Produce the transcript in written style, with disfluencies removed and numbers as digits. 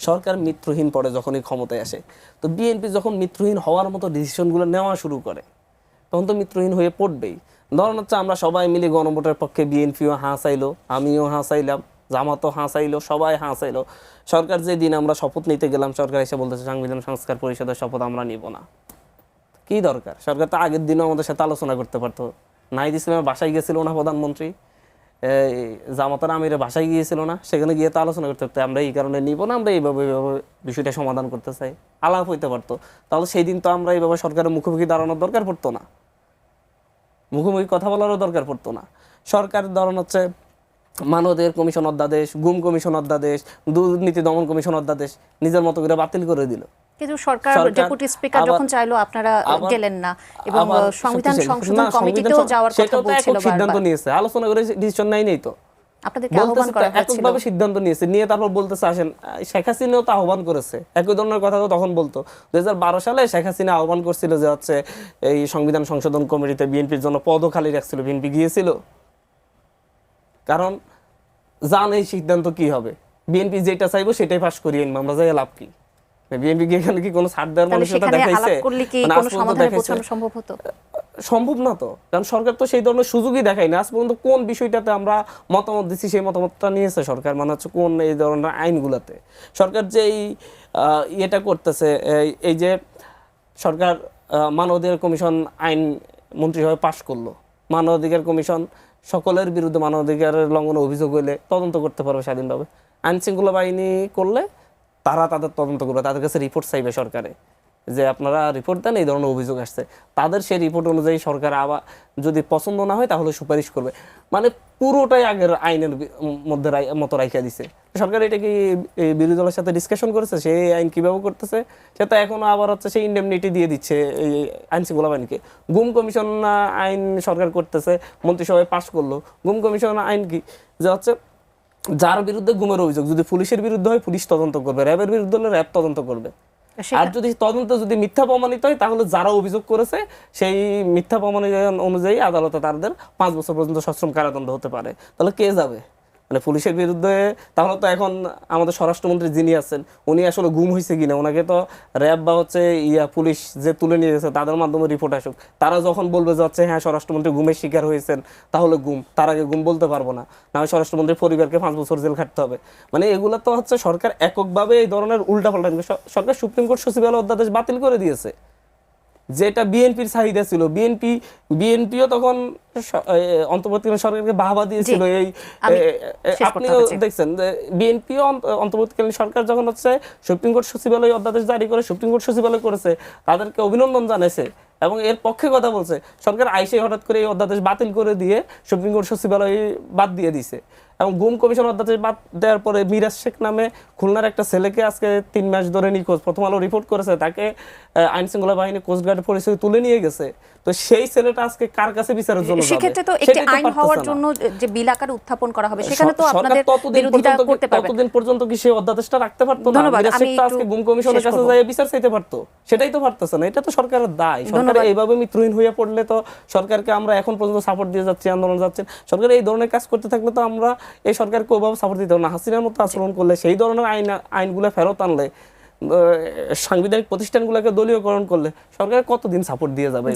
সরকার মিত্রহীন পড়ে যখনই ক্ষমতায় আসে। তো বিএনপি যখন মিত্রহীন হওয়ার মতো ডিসিশনগুলো নেওয়া শুরু করে তখন তো মিত্রহীন হয়ে পড়বেই। ধরুন হচ্ছে আমরা সবাই মিলে গণভোটের পক্ষে, বিএনপিও হাঁ চাইলো, আমিও হাঁ চাইলাম, জামাতও হাঁ চাইলো, সবাই হাঁ চাইলো। সরকার যে দিন আমরা শপথ নিতে গেলাম, সরকার এসে বলতেছে সংবিধান সংস্কার পরিষদের শপথ আমরা নিব না। কি দরকার? সরকার তো আগের দিনও আমাদের সাথে আলোচনা করতে পারতো। নাহিদ ইসলামের বাসায় গিয়েছিল না প্রধানমন্ত্রী, জামাতার আমিরের বাসায় গিয়েছিল না, সেখানে গিয়ে তো আলোচনা করতে পারতো আমরা এই কারণে নিব না, আমরা এইভাবে বিষয়টা সমাধান করতে চাই, আলাপ হইতে পারতো। তাহলে সেই দিন তো আমরা এইভাবে সরকারের মুখোমুখি দাঁড়ানোর দরকার পড়তো না, মুখোমুখি কথা বলারও দরকার পড়তো না। সরকারের ধরন হচ্ছে মানবাধিকার কমিশন অধ্যাদেশ, গুম কমিশন অধ্যাদেশ, দুর্নীতি দমন কমিশন অধ্যাদেশ নিজের মতো করে বাতিল করে দিল। কিন্তু সরকার ডেপুটি স্পিকার যখন চাইলো আপনারা গেলেন না, এবং সংবিধান সংশোধন কমিটিতেও যাওয়ার কথা বলছিল, সিদ্ধান্ত নিয়েছে, আলোচনা করে ডিসিশন নাই তো, আপনাদেরকে আহ্বান করা হয়েছিল, এককভাবে সিদ্ধান্ত নিয়েছে, নিয়ে তারপর বলতেছে আসেন। শেখ হাসিনাও তো আহ্বান করেছে, একই ধরনের কথা তো তখন বলতো। 2012 সালে শেখ হাসিনা আহ্বান করছিল যে হচ্ছে এই সংবিধান সংশোধন কমিটিতে বিএনপির জন্য পদও খালি রাখছিল, বিএনপি গিয়েছিল। কারণ জানে এই সিদ্ধান্ত কি হবে, বিএনপি যেটা চাইবো সেটাই পাস করিয়ে আনবো, আমরা যাই লাভ কি? বিএনপি কি এখানে কি কোনো ছাড় দেওয়ার মানুষটা দেখাইছে? সম্ভব না তো, কারণ সরকার তো সেই ধরনের সুযোগই দেখায় না আজ পর্যন্ত। কোন বিষয়টাতে আমরা মতামত দিচ্ছি সেই মতামতটা নিয়েছে সরকার, মানে হচ্ছে কোন এই ধরনের আইনগুলোতে সরকার যে ইয়েটা করতেছে। এই যে সরকার মানবাধিকার কমিশন আইন মন্ত্রিসভায় পাশ করলো, মানবাধিকার কমিশন সকলের বিরুদ্ধে মানবাধিকারের লঙ্ঘনের অভিযোগ হইলে তদন্ত করতে পারবে স্বাধীনভাবে। আইন শৃঙ্খলা বাহিনী করলে তারা তাদের তদন্ত করবে, তাদের কাছে রিপোর্ট চাইবে সরকারে যে আপনারা রিপোর্ট দেন, এই ধরনের অভিযোগ আসছে। তাদের সেই রিপোর্ট অনুযায়ী সরকার আবার যদি পছন্দ না হয় তাহলে সুপারিশ করবে। মানে পুরোটাই আগের আইনের মধ্যে মতো রাইখা দিছে সরকার। এটা কি বিরোধী দলের সাথে ডিসকাশন করেছে সেই আইন কিভাবে করতেছে? সেটা এখনো আবার হচ্ছে সেই ইন্ডেমনিটি দিয়ে দিচ্ছে এই আইন শৃঙ্খলা বাহিনীকে। গুম কমিশন আইন সরকার করতেছে, মন্ত্রিসভায় পাশ করলো। গুম কমিশন আইন কি যে হচ্ছে যার বিরুদ্ধে গুমের অভিযোগ যদি পুলিশের বিরুদ্ধে হয় পুলিশ তদন্ত করবে, র্যাবের বিরুদ্ধে হলে র্যাব তদন্ত করবে। আর যদি তদন্ত যদি মিথ্যা প্রমাণিত হয় তাহলে যারা অভিযোগ করেছে সেই মিথ্যা প্রমাণ অনুযায়ী আদালতে তাদের 5 বছর পর্যন্ত সশ্রম কারাদণ্ড হতে পারে। তাহলে কে যাবে? মানে পুলিশের বিরুদ্ধে? তাহলে তো এখন আমাদের স্বরাষ্ট্রমন্ত্রী যিনি আছেন উনি আসলে গুম হয়েছে কিনা, ওনাকে তো র্যাব বা হচ্ছে পুলিশ যে তুলে নিয়ে গেছে তাদের মাধ্যমে রিপোর্ট আসুক। তারা যখন বলবে যে হচ্ছে হ্যাঁ স্বরাষ্ট্রমন্ত্রী গুমের শিকার হয়েছেন তাহলে গুম, তার আগে গুম বলতে পারবো না, না হয় স্বরাষ্ট্রমন্ত্রীর পরিবারকে 5 বছর জেল খাটতে হবে। মানে এগুলো তো হচ্ছে সরকার এককভাবে এই ধরনের উল্টাপাল্টা। সরকার সুপ্রিম কোর্ট সচিবালয় অধ্যাদেশ বাতিল করে দিয়েছে, যেটা বিএনপির চাহিদা ছিল। বিএনপিও তখন অন্তর্বর্তীকালীন সরকারকে বাহবা দিয়েছিল। এই আপনিও দেখছেন যে বিএনপিও অন্তর্বর্তীকালীন সরকার যখন হচ্ছে সুপ্রিম কোর্ট সচিবালয় অধ্যাদেশ জারি করে, সুপ্রিম কোর্ট সচিবালয় করেছে, তাদেরকে অভিনন্দন জানাইছে এবং এর পক্ষে কথা বলছে। সরকার আইসে হঠাৎ করে এই অধ্যাদেশ বাতিল করে দিয়ে সুপ্রিম কোর্ট সচিবালয় বাদ দিয়ে দিছে। এবং গুম কমিশন অধ্যাদেশ বাদ দেওয়ার পরে মিরাজ শেখ নামে খুলনার একটা ছেলেকে আজকে 3 মাস ধরে নিখোঁজ, প্রথম আলো রিপোর্ট করেছে, তাকে আইন শৃঙ্খলা বাহিনী কোস্টগার্ডের পরিচয় তুলে নিয়ে গেছে। তো সেই ছেলেটা আজকে কার কাছে বিচারের জন্য যাবে? সেক্ষেত্রে তো একটি আইন হওয়ার জন্য যে বিল আকারে উত্থাপন করা হবে সেখানে তো আপনাদের বিরোধিতা করতে পারবে। ততদিন পর্যন্ত কি সেই অধ্যাদেশটা রাখতে পারতো না? মিরাজ শেখ তো আজকে গুম কমিশনের কাছে যায় বিচার চাইতে পারতো, সেটাই তো পারতেছে না। এটা তো সরকারের দায়। সরকার এইভাবে মিত্রহীন হয়ে পড়লে তো সরকারকে আমরা এখন পর্যন্ত সাপোর্ট দিয়ে যাচ্ছি, আন্দোলন যাচ্ছেন। সরকার এই ধরনের কাজ করতে থাকলে তো আমরা এই সরকারকে ওভাবে সাপোর্ট দিতে না। হাসিনার মতো আচরণ করলে, সেই ধরনের আইনগুলো ফেরত আনলে, সাংবিধানিক প্রতিষ্ঠানগুলোকে দলীয়করণ করলে সরকার কতদিন সাপোর্ট দিয়ে যাবে?